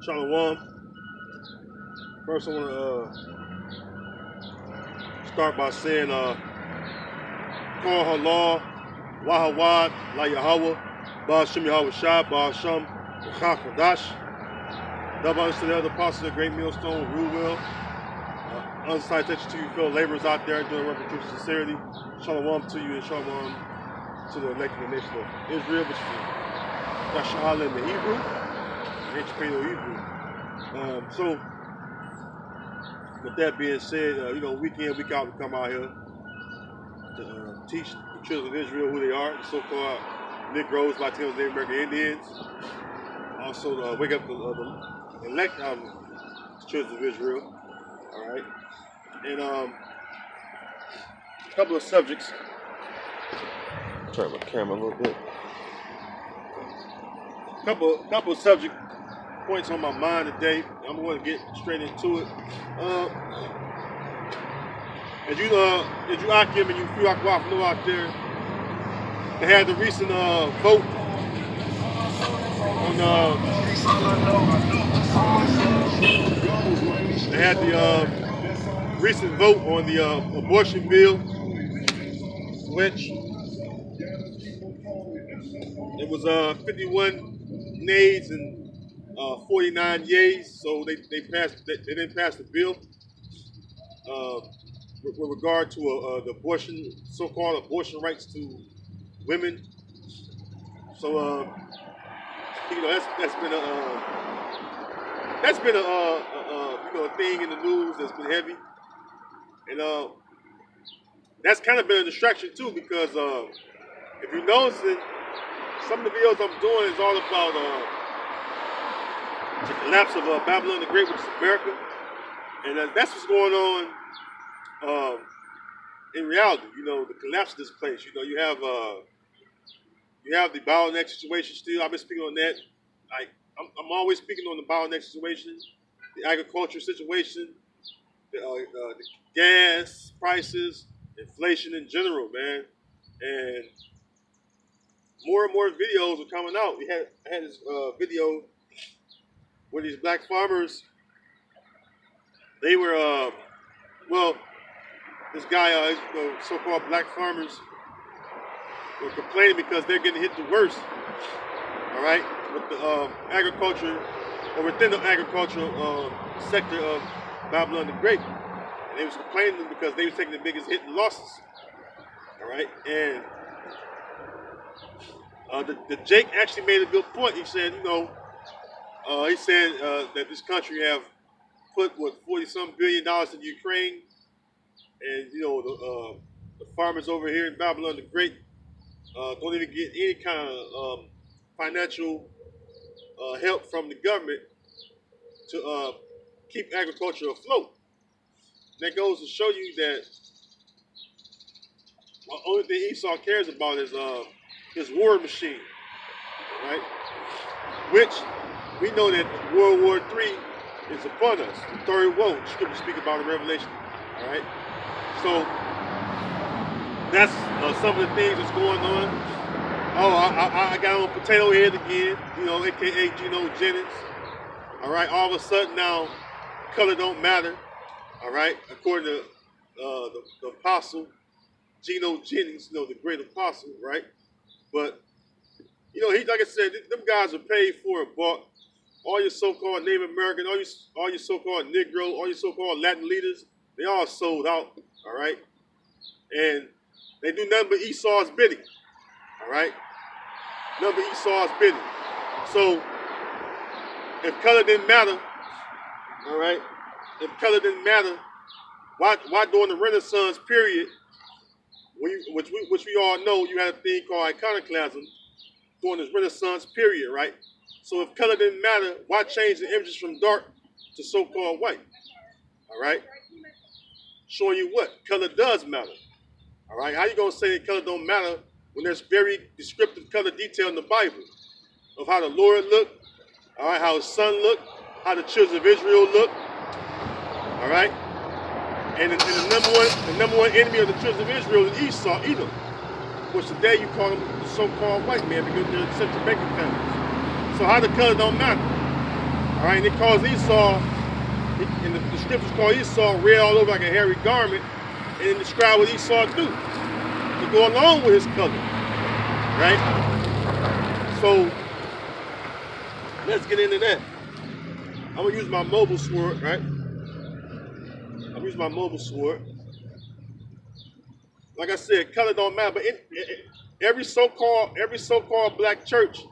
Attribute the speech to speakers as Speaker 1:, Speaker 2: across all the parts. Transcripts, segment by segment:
Speaker 1: Shalom. First, I want to start by saying, Kol Halal, Wahawad, La Yahweh, Baal Shem Yahweh Shah, Baal Shem, Chach Kadash, double to the other apostles of the Great Millstone, Rule Will, unsalutation to you, fellow laborers out there doing work with true sincerity. Shalom to you and shalom to the elected nation of Israel, which is Yasha'al in the Hebrew, ancient Paleo Hebrew. So, with that being said, week in, week out, we come out here to teach the children of Israel who they are, the so-called Negroes, Latinos, Native American Indians. Also, wake up the elect children of Israel. All right, and a couple of subjects. Turn my camera a little bit. Couple of subject points on my mind today. I'm going to get straight into it. As you Akim and you Fuakwaf know out there, they had the recent vote on they had the recent vote on the abortion bill, which it was 51 nays and 49 yays, so they didn't pass the bill with regard to the abortion, so-called abortion rights to women. So that's been a thing in the news that's been heavy, and that's kind of been a distraction too, because if you notice it, some of the videos I'm doing is all about the collapse of Babylon the Great, which is America, and that's what's going on in reality. The collapse of this place. You have the bottleneck situation still. I've been speaking on that. I'm always speaking on the bottleneck situation, the agriculture situation, the gas prices, inflation in general, man, and more and more videos are coming out. I had this video where these black farmers, they were, this guy, so-called black farmers were complaining because they're getting hit the worst, all right, with the agriculture, or within the agricultural sector of Babylon the Great. And they was complaining because they was taking the biggest hit in losses, all right, and the Jake actually made a good point. He said, that this country have put $40-some billion in Ukraine, and the farmers over here in Babylon the Great don't even get any kind of financial help from the government to keep agriculture afloat. That goes to show you that the only thing Esau cares about is his war machine, right? Which we know that World War III is upon us, the third woe, the scripture speak about in Revelation, all right? So that's some of the things that's going on. Oh, I got on Potato Head again, aka Geno Jennings. All right, all of a sudden now, color don't matter. All right, according to the apostle Geno Jennings, the great apostle, right? But he, like I said, them guys are paid for and bought. All your so-called Native American, all your so-called Negro, all your so-called Latin leaders, they all sold out. All right, and they do nothing but Esau's bidding. All right, nothing but Esau's bidding. So if color didn't matter, all right, if color didn't matter, why during the Renaissance period, which we all know, you had a thing called iconoclasm during this Renaissance period, right? So if color didn't matter, why change the images from dark to so-called white? All right, showing you what color does matter. All right, how you gonna say that color don't matter when there's very descriptive color detail in the Bible of how the Lord looked, all right, how his son looked, how the children of Israel looked, all right, and the number one enemy of the children of Israel is Esau, Edom, which today you call them the so-called white man because they're central banking families. So how the color don't matter. All right, and it calls Esau, and the scriptures call Esau red all over like a hairy garment, and then describe what Esau do to go along with his color, right? So let's get into that. I'm gonna use my mobile sword, right? I'm gonna use my mobile sword. Like I said, color don't matter, but every so-called black church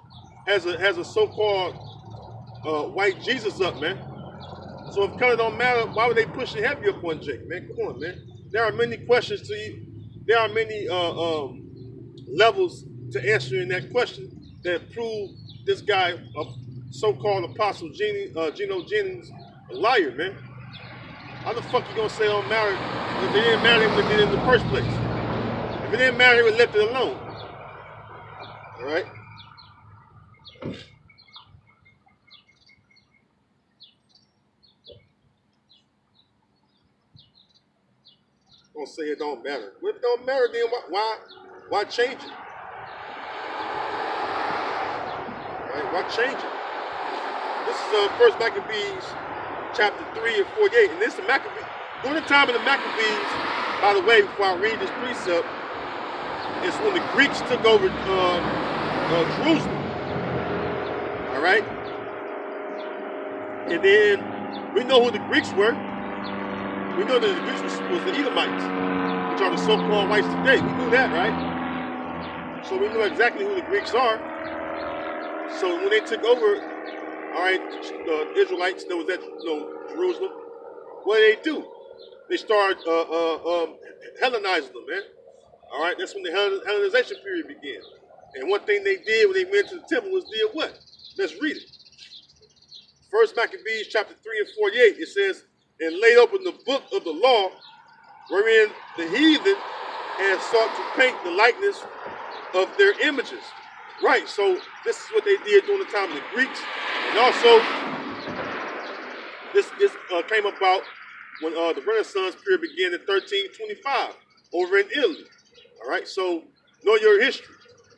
Speaker 1: has a so-called white Jesus up, man. So if color don't matter, why would they push it heavy up on Jake, man? Come on, man. There are many questions to you. There are many levels to answering that question that prove this guy, so-called Apostle Geno Jennings, a liar, man. How the fuck you gonna say it don't matter if they didn't matter when they did it in the first place? If it didn't matter, they would left it alone. All right. Gonna say it don't matter. Well, if it don't matter, then why change it? Right? Why change it? This is First Maccabees, chapter 3 and 48, and this is Maccabees. During the time of the Maccabees, by the way, before I read this precept, it's when the Greeks took over Jerusalem. All right, and then we know who the Greeks were. We know that the Greeks was the Edomites, which are the so-called whites today. We knew that, right? So we know exactly who the Greeks are. So when they took over, all right, the Israelites that was at Jerusalem, what did they do? They started Hellenizing them, man. All right, that's when the Hellenization period began. And one thing they did when they went to the temple was did what? Let's read it. First Maccabees chapter 3 and 48, it says, and laid open the book of the law, wherein the heathen had sought to paint the likeness of their images. Right, so this is what they did during the time of the Greeks. And also, this came about when the Renaissance period began in 1325 over in Italy. All right, so know your history.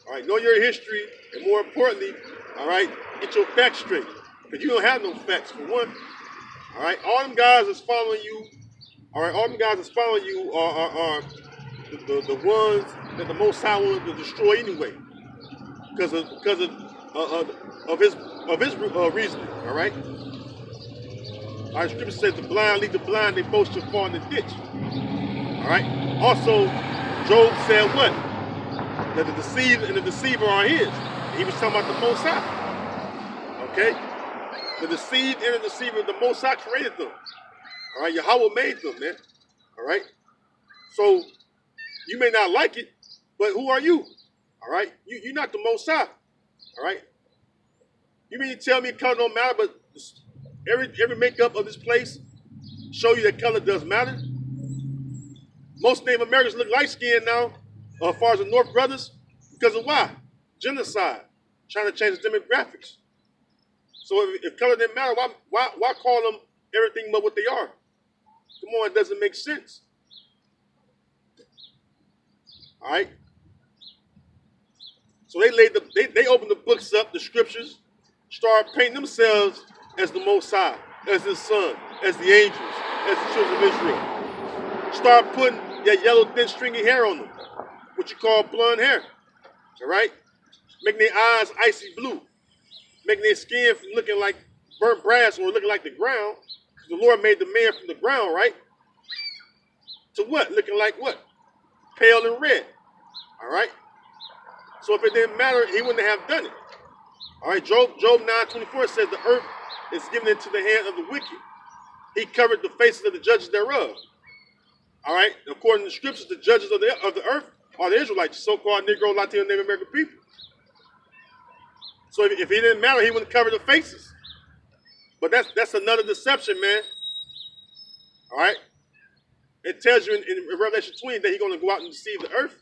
Speaker 1: All right, know your history, and more importantly, all right, get your facts straight. Because you don't have no facts, for one. All right, all them guys that's following you, all right, all them guys that's following you are the ones that the Most High wanted to destroy anyway, because of his reasoning. All right. Our scripture says the blind lead the blind; they both shall fall in the ditch. All right. Also, Job said what? That the deceived and the deceiver are his. He was talking about the Most High. Okay. The deceived and the deceiver, the Most High created them. All right, Yahweh made them, man. All right. So you may not like it, but who are you? All right. You're not the Most High. All right. You mean to tell me color don't matter, but every makeup of this place show you that color does matter? Most Native Americans look light-skinned now, as far as the North Brothers, because of why? Genocide, trying to change the demographics. So if color didn't matter, why call them everything but what they are? Come on, it doesn't make sense. All right. So they opened the books up, the scriptures, started painting themselves as the Most High, as His Son, as the angels, as the children of Israel. Start putting that yellow thin stringy hair on them, what you call blonde hair. All right, making their eyes icy blue, making their skin from looking like burnt brass or looking like the ground. The Lord made the man from the ground, right? To what? Looking like what? Pale and red. All right. So if it didn't matter, He wouldn't have done it. All right. Job 9:24 says the earth is given into the hand of the wicked. He covered the faces of the judges thereof. All right. According to the scriptures, the judges of the earth are the Israelites, so-called Negro, Latino, Native American people. So if it didn't matter, He wouldn't cover the faces. But that's another deception, man. All right. It tells you in Revelation 20 that He's going to go out and deceive the earth.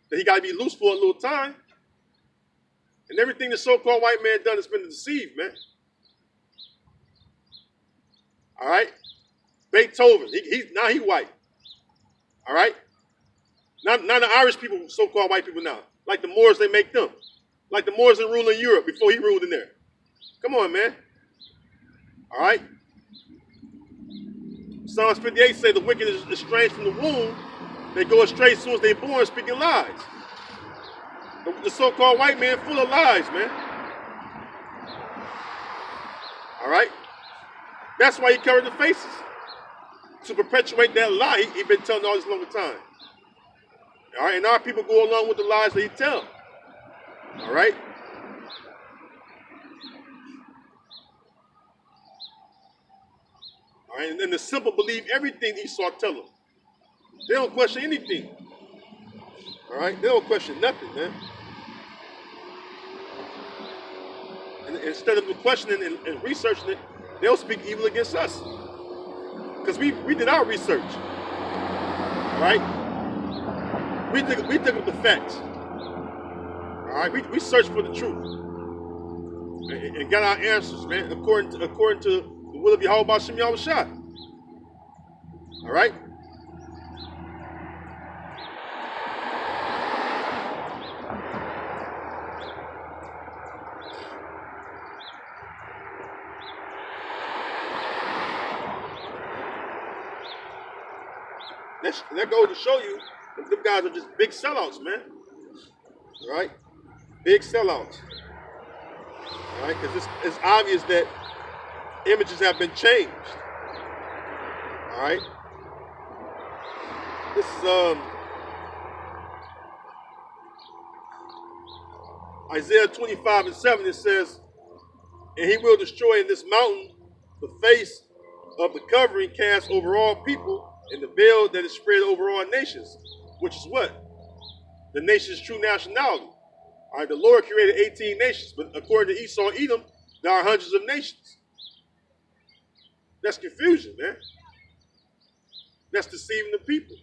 Speaker 1: That He got to be loose for a little time. And everything the so-called white man done has been to deceive, man. All right. Beethoven, now he white. All right. Not the Irish people, so-called white people now. Like the Moors, they make them. Like the Moors that ruled in Europe before he ruled in there. Come on, man. All right. Psalms 58 say the wicked is estranged from the womb. They go astray as soon as they're born, speaking lies. The so-called white man full of lies, man. All right. That's why he covered the faces. To perpetuate that lie he's been telling all this longer time. All right, and our people go along with the lies that he tells. All right? All right, and then the simple believe everything Esau tell them. They don't question anything. All right? They don't question nothing, man. And instead of questioning and researching it, they'll speak evil against us. Because we did our research. All right? We took up the facts. All right, we searched for the truth and got our answers, man, according to the will of Yahweh B'Shem Yahushua. All right. That goes to show you. Them guys are just big sellouts, man. All right? Big sellouts. All right? Because it's obvious that images have been changed. All right? This is Isaiah 25:7. It says, and he will destroy in this mountain the face of the covering cast over all people and the veil that is spread over all nations. Which is what? The nation's true nationality. All right, the Lord created 18 nations, but according to Esau and Edom, there are hundreds of nations. That's confusion, man. That's deceiving the people.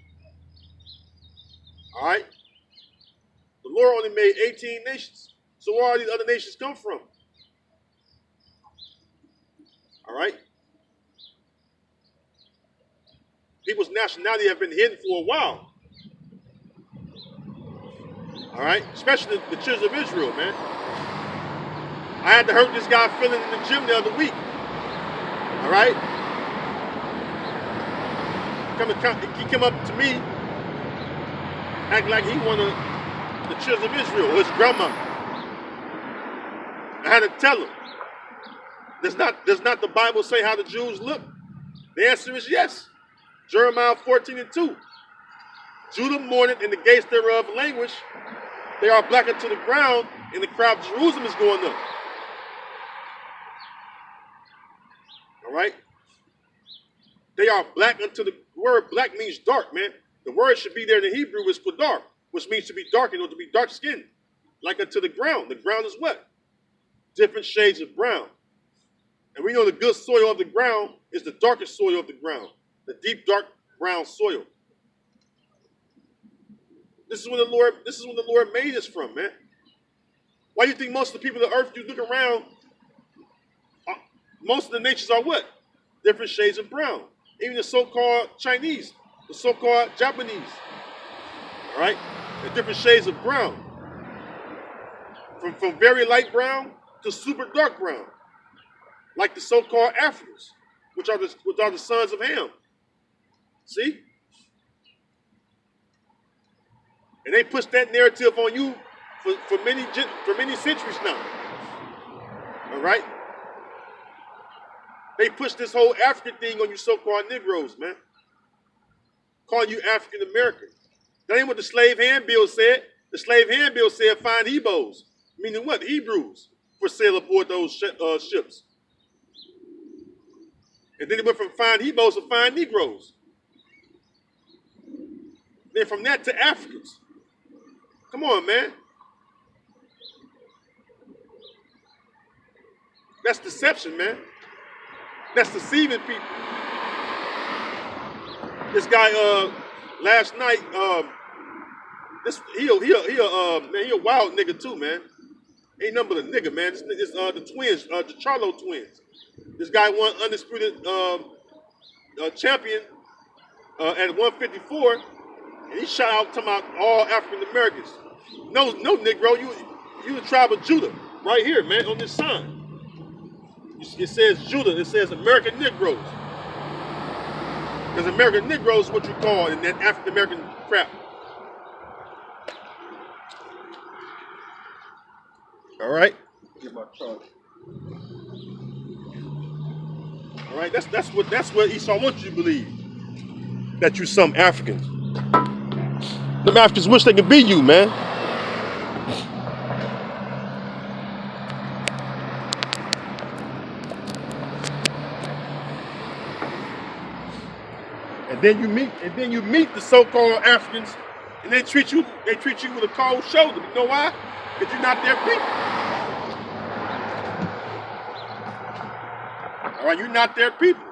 Speaker 1: All right? The Lord only made 18 nations. So where are these other nations come from? All right? People's nationality have been hidden for a while. All right, especially the children of Israel, man. I had to hurt this guy feeling in the gym the other week. All right, he came up to me, acting like he one of the children of Israel, or his grandma. I had to tell him, does not the Bible say how the Jews look? The answer is yes. Jeremiah 14:2. Judah mourneth in the gates thereof language. They are black unto the ground, and the crowd of Jerusalem is going up. All right? They are black unto the word. Black means dark, man. The word should be there in the Hebrew is qadar, which means to be darkened or to be dark skinned. Like unto the ground. The ground is what? Different shades of brown. And we know the good soil of the ground is the darkest soil of the ground. The deep, dark brown soil. This is when the Lord made us from, man. Why do you think most of the people of the earth, you look around, most of the nations are what? Different shades of brown. Even the so-called Chinese, the so-called Japanese. All right? They're different shades of brown. From very light brown to super dark brown. Like the so-called Africans, which are the sons of Ham. See? And they push that narrative on you for many centuries now. All right? They push this whole African thing on you so-called Negroes, man. Calling you African American. That ain't what the slave handbill said. The slave handbill said find Hebrews. Meaning what? Hebrews for sale aboard those ships. And then it went from find Hebrews to find Negroes. Then from that to Africans. Come on, man. That's deception, man. That's deceiving people. This guy, last night, he a wild nigga too, man. Ain't nothing but a nigga, man. This the twins, the Charlo twins. This guy won undisputed champion at 154. And he shout out talking about all African Americans. No, no, Negro, you the tribe of Judah, right here, man, on this sign. It says Judah, it says American Negroes. Because American Negroes is what you call in that African American crap. All right. Get my truck. All right. That's what Esau wants you to believe. That you some Africans. Them Africans wish they could be you, man. And then you meet the so-called Africans, and they treat you with a cold shoulder. You know why? Because you're not their people. All right, you're not their people.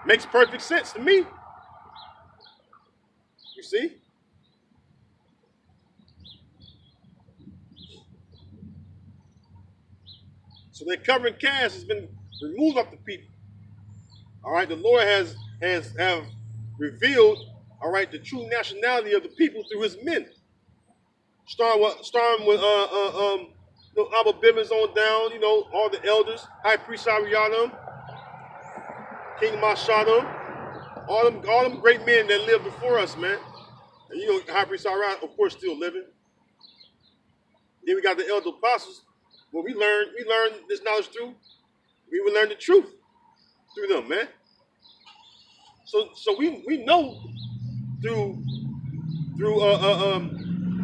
Speaker 1: Makes perfect sense to me. You see? So their covering cast has been removed off the people. All right, the Lord has revealed, all right, the true nationality of the people through his men. Starting with Abba Bivens on down, you know, all the elders, High Priest Arianum, King Mashadam, all them great men that lived before us, man. And you know, High Priest Arianum, of course, still living. Then we got the elder apostles. Well, we learned this knowledge through. We would learn the truth through them, man. So we know through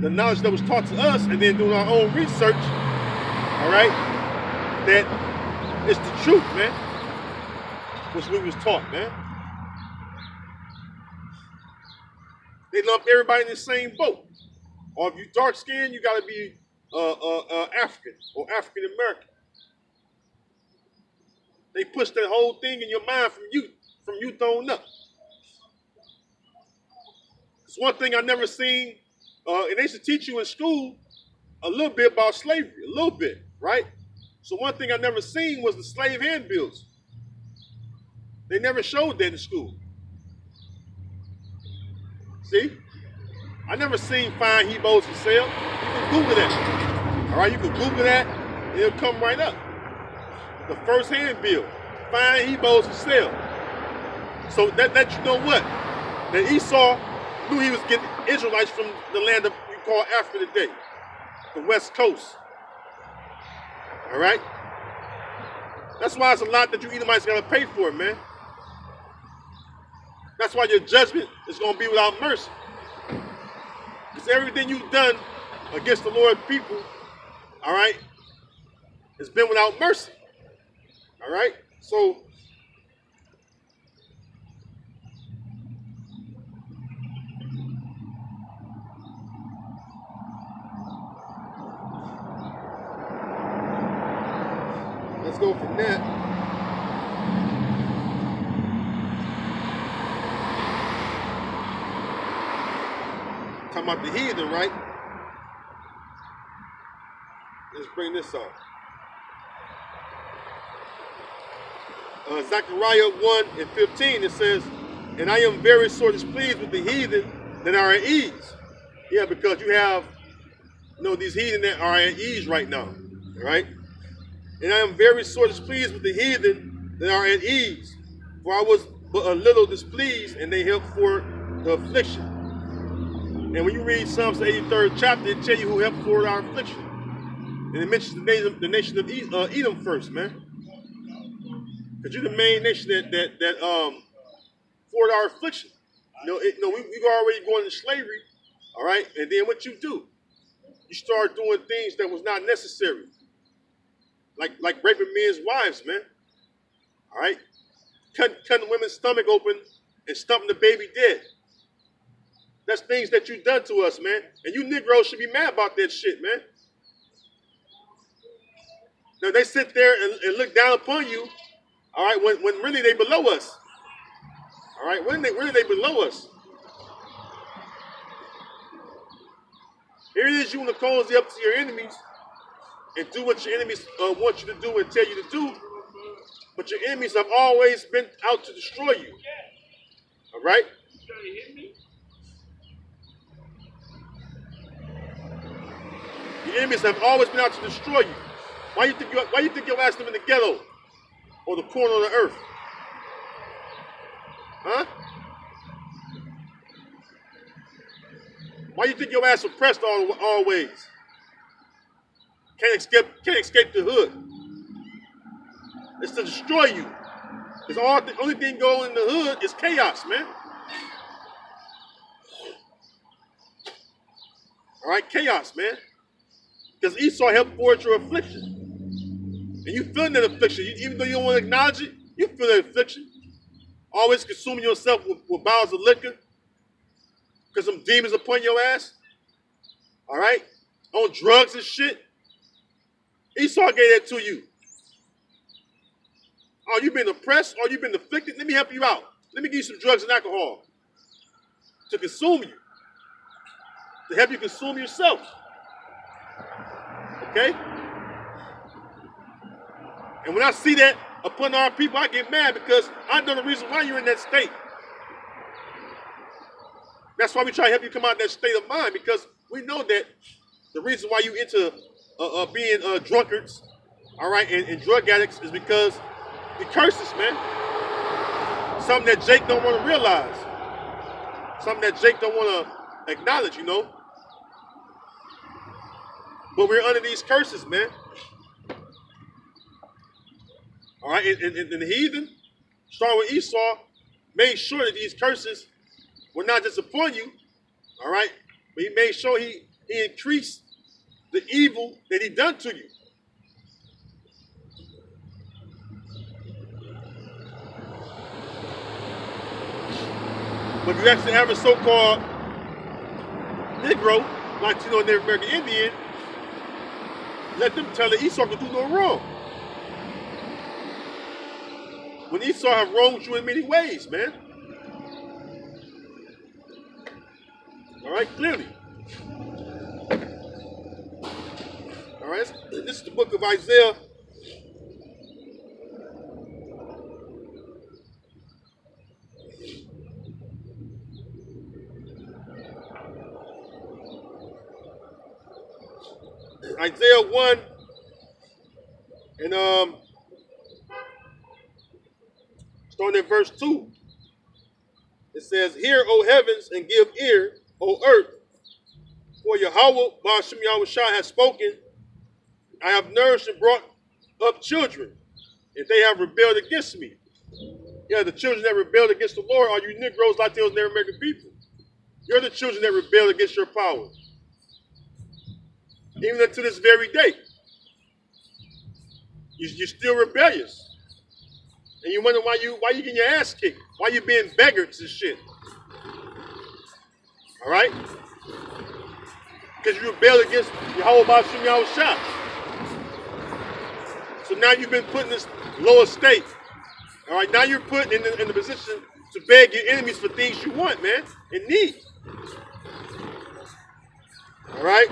Speaker 1: the knowledge that was taught to us, and then doing our own research, all right, that it's the truth, man, which we was taught, man. They lump everybody in the same boat. Or if you dark skinned, you gotta be African or African American. They push that whole thing in your mind from youth on up. It's one thing I never seen, and they should teach you in school a little bit about slavery, a little bit, right? So one thing I never seen was the slave handbills. They never showed that in school. See? I never seen fine Hebos for sale. You can Google that. All right, you can Google that, and it'll come right up. The first handbill, fine Hebos for sale. So that you know what? That Esau knew he was getting Israelites from the land of we call Africa today, the West Coast. All right? That's why it's a lot that you Edomites got to pay for, man. That's why your judgment is going to be without mercy. Because everything you've done against the Lord's people, all right, has been without mercy. All right? So, let's go from that. Talking about the heathen, right? Let's bring this up. Zechariah 1:15, it says, and I am very sore displeased with the heathen that are at ease. Yeah, because you have, you know, these heathen that are at ease right now. All right? And I am very sore displeased with the heathen that are at ease. For I was but a little displeased, and they helped for the affliction. And when you read Psalms 83rd chapter, it tells you who helped for our affliction. And it mentions the nation of Edom first, man. Because you're the main nation that forward our affliction. We were already going into slavery, all right? And then what you do? You start doing things that was not necessary. Like raping men's wives, man. All right? Cutting women's stomach open and stumping the baby dead. That's things that you done to us, man. And you Negroes should be mad about that shit, man. Now they sit there and look down upon you, all right, when really they below us. All right, when really they below us. Here it is, you want to cozy up to your enemies and do what your enemies want you to do and tell you to do. But your enemies have always been out to destroy you. All right? Your enemies have always been out to destroy you. Why you think your ass live in the ghetto or the corner of the earth? Huh? Why you think your ass oppressed always? Can't escape the hood. It's to destroy you. Because the only thing going in the hood is chaos, man. All right, chaos, man. Because Esau helped forge your affliction. And you feeling that affliction. Even though you don't want to acknowledge it, you feel that affliction. Always consuming yourself with bottles of liquor. Because some demons upon your ass. All right? On drugs and shit. Esau gave that to you. Oh, you been oppressed? Or you been afflicted? Let me help you out. Let me give you some drugs and alcohol. To consume you. To help you consume yourself. Okay? And when I see that upon our people, I get mad because I know the reason why you're in that state. That's why we try to help you come out of that state of mind, because we know that the reason why you into being drunkards, all right, and drug addicts is because the curses, man. Something that Jake don't want to realize. Something that Jake don't want to acknowledge, you know. But we're under these curses, man. All right, and the heathen, starting with Esau, made sure that these curses were not just upon you, all right, but he made sure he increased the evil that he done to you. But if you actually have a so-called Negro, Latino, and Native American Indian, let them tell that Esau can do no wrong. When Esau have wronged you in many ways, man. All right, clearly. All right, this is the book of Isaiah. Isaiah 1 and starting at verse 2. It says, "Hear, O heavens, and give ear, O earth, for Yahweh Ba'ashem Yahushua has spoken. I have nourished and brought up children, and they have rebelled against me." Yeah, the children that rebelled against the Lord are you Negroes, Latinos, Native American people. You're the children that rebelled against your power. Even unto this very day. You're still rebellious. And you wonder why you getting your ass kicked. Why you being beggars and shit. All right? Because you rebelled against Yahweh Ba'ashem Yahushua. So now you've been put in this lower state. All right? Now you're put in the position to beg your enemies for things you want, man, and need. All right?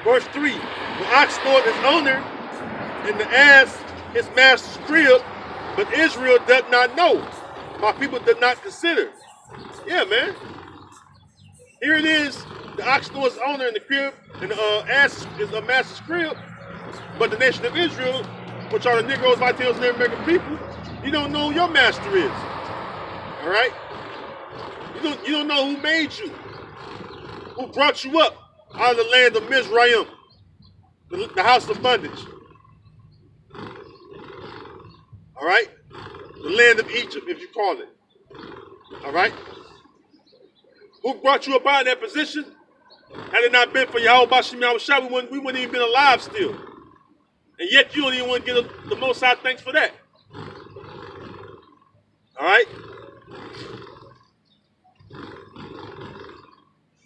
Speaker 1: Verse 3, the ox knoweth his owner, and the ass his master's crib, but Israel does not know. My people did not consider. Yeah, man. Here it is. The ox knows his owner in the crib, and the ass is a master's crib. But the nation of Israel, which are the Negroes, Latinos, and Native American people, you don't know who your master is. All right? You don't know who made you, who brought you up out of the land of Mizraim, the house of bondage. All right? The land of Egypt, if you call it. All right? Who brought you up out of that position? Had it not been for Yahweh Ba'ashem Yahushua, we wouldn't even been alive still. And yet you don't even want to give the Most High thanks for that. All right?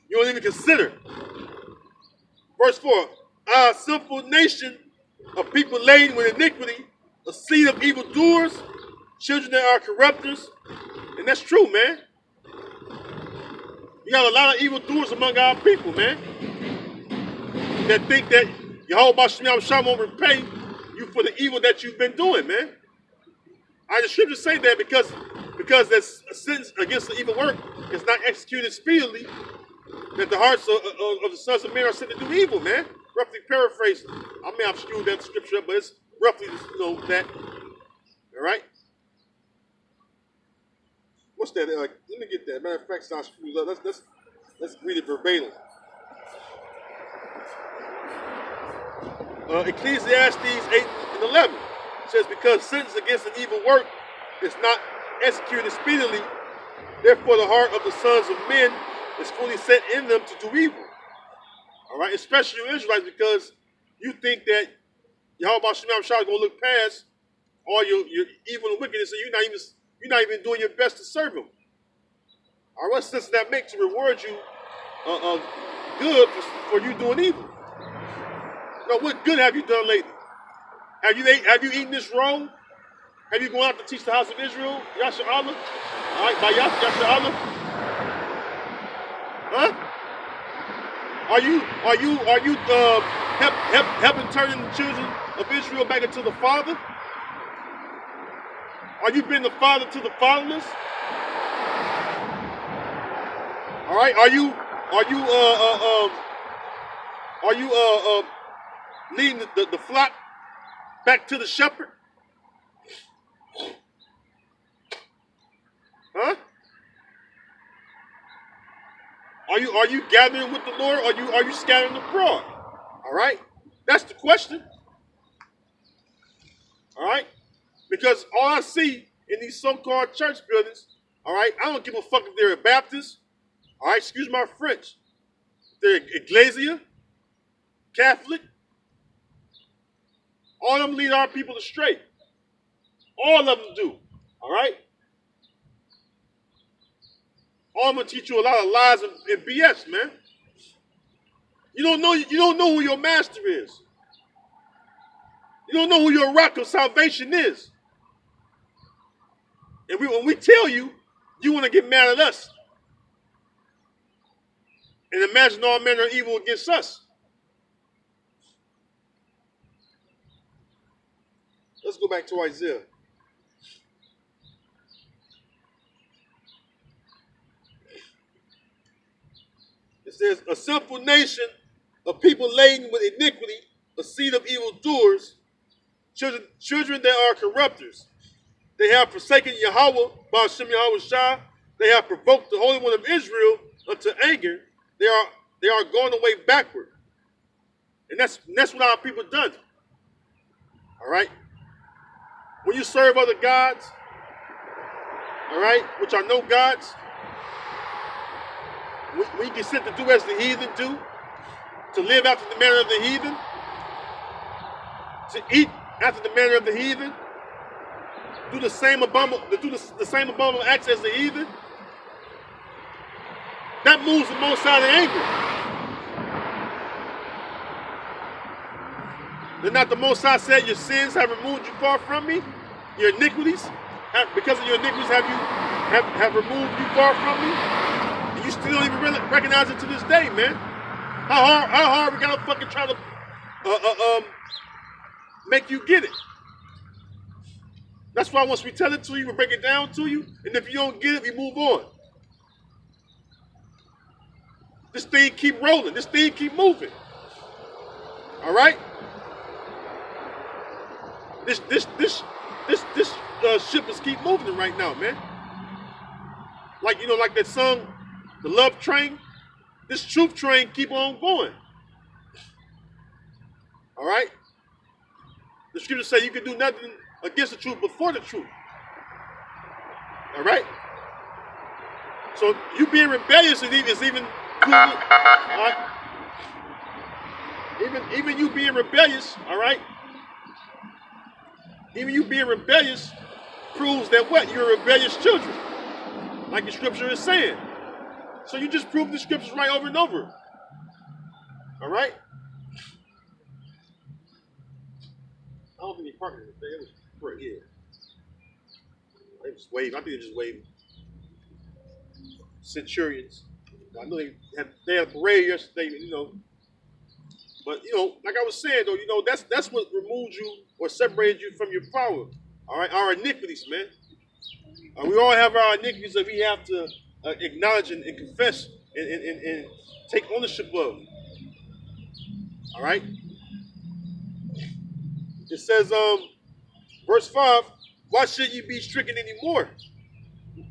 Speaker 1: You don't even consider. Verse 4, a sinful nation of people laden with iniquity, a seed of evildoers, children that are corrupters. And that's true, man. You got a lot of evildoers among our people, man, that think that Yahweh Ba'ashem Yahushua won't repay you for the evil that you've been doing, man. The scriptures say that because that sentence against the evil work is not executed speedily, That the hearts of the sons of men are set to do evil, man. Roughly paraphrasing. I may have screwed that scripture up, but it's roughly, that. All right? What's that? Let me get that. Matter of fact, it's not screwed up. Let's read it verbatim. Ecclesiastes 8:11 says, because sentence against an evil work is not executed speedily, therefore the heart of the sons of men is fully set in them to do evil. All right, especially you Israelites, because you think that Yahweh Shem Shah is going to look past all your evil and wickedness, and you're not even doing your best to serve him. All right, what sense does that make to reward you good for you doing evil? Now, what good have you done lately? Have you eaten this roll? Have you gone out to teach the house of Israel? Yasha Allah? All right, by Yasha Allah? Huh? Are you helping turning the children of Israel back into the Father? Are you being the father to the fatherless? All right. Are you leading the flock back to the shepherd? Huh? Are you gathering with the Lord, or are you scattering abroad? All right. That's the question. All right. Because all I see in these so-called church buildings, all right, I don't give a fuck if they're a Baptist, all right, excuse my French, if they're Ecclesia, Catholic, all of them lead our people astray. All of them do, all right? All of them teach you a lot of lies and BS, man. You don't know who your master is. You don't know who your rock of salvation is. And when we tell you, you want to get mad at us. And imagine all men are evil against us. Let's go back to Isaiah. It says, a sinful nation, a people laden with iniquity, a seed of evildoers, children that are corrupters. They have forsaken Yahweh, Ba'ashem Yahweh Shah. They have provoked the Holy One of Israel unto anger. They are going away backward. And that's what our people done. All right? When you serve other gods, all right, which are no gods, when you get sent to do as the heathen do, to live after the manner of the heathen, to eat after the manner of the heathen, do the same abominable acts as the heathen, that moves the Most High to anger. Did not the Most High said, your sins have removed you far from me? Your iniquities, because of your iniquities have removed you far from me? And you still don't even really recognize it to this day, man. How hard we gotta fucking try to make you get it? That's why once we tell it to you, we break it down to you, and if you don't get it, we move on. This thing keep rolling. This thing keep moving. All right. This ship is keep moving right now, man. Like like that song, The Love Train. This truth train keep on going. All right. The scriptures say you can do nothing against the truth before the truth. All right. So you being rebellious is even. All right? Even you being rebellious, all right? Even you being rebellious proves that what? You're rebellious children, like the scripture is saying. So you just prove the scriptures right over and over. All right? I don't think he parked it. It was right here. They just waving. I think they just waving. Centurions. I know they had a parade yesterday, But like I was saying though, that's what removes you or separates you from your power. All right, our iniquities, man. We all have our iniquities that we have to acknowledge and confess and take ownership of. All right. It says, verse 5, why should you be stricken anymore?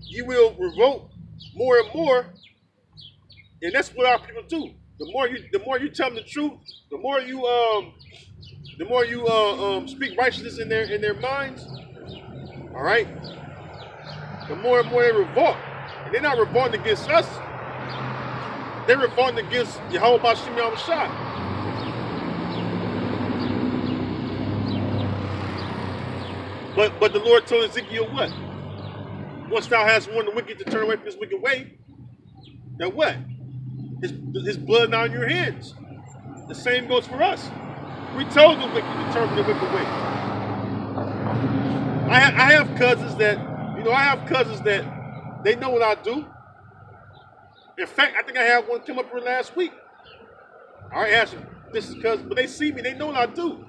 Speaker 1: You will revolt more and more, and that's what our people do. The more you tell them the truth, the more you speak righteousness in their minds. All right, the more and more they revolt, and they're not revolting against us. They're revolting against Yahweh Bashim Yahushua. But the Lord told Ezekiel what? Once thou hast warned the wicked to turn away from his wicked way, that what? His blood now in your hands. The same goes for us. We told the wicked to turn from the wicked way. I have cousins that they know what I do. In fact, I think I had one come up here last week. I already asked them, this is cousin, but they see me, they know what I do.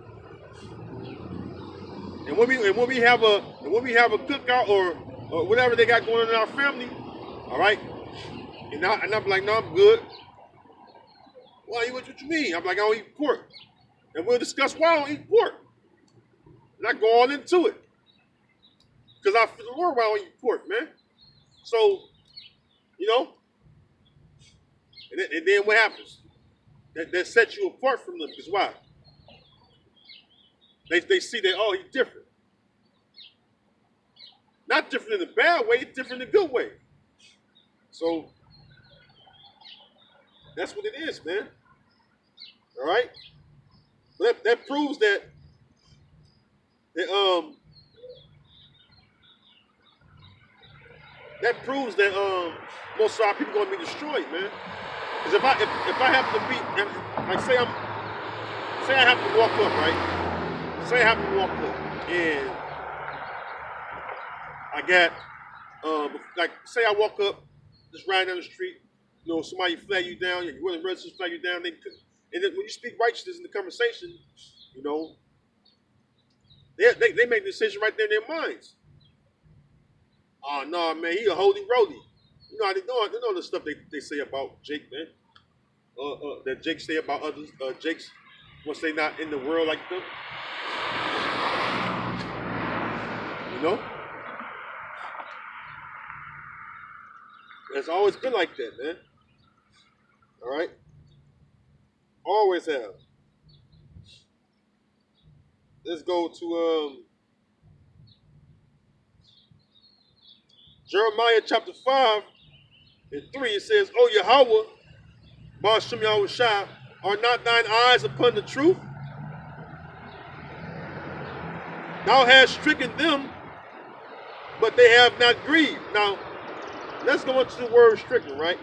Speaker 1: And when we have a cookout or whatever they got going on in our family, all right, and I'm like, no, I'm good. Why? What you mean? I'm like, I don't eat pork, and we'll discuss why I don't eat pork, and I go all into it because I feel the Lord why I don't eat pork, man. So, and then what happens? That sets you apart from them because why? They see that, oh, he's different. Not different in a bad way, different in a good way. So that's what it is, man. All right? But that proves that most of our people are gonna be destroyed, man. Because if I happen to be, like say I have to walk up, right? Say I happen to walk up and I got, like, say I walk up, just riding down the street, somebody flag you down, your willing residents flag you down, and then when you speak righteousness in the conversation, they make the decision right there in their minds. Oh, no, man, he a holy roly. They know the stuff they say about Jake, man. That Jake say about others, Jake's, once they not in the world like them. It's always been like that, man. All right? Always have. Let's go to Jeremiah chapter 5 and 3. It says, O Yahweh, Ba'ashem Yahushua, are not thine eyes upon the truth? Thou hast stricken them, but they have not grieved. Now, let's go into the word stricken, right?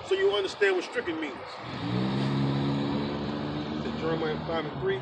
Speaker 1: So you understand what stricken means. Jeremiah 5 and 3.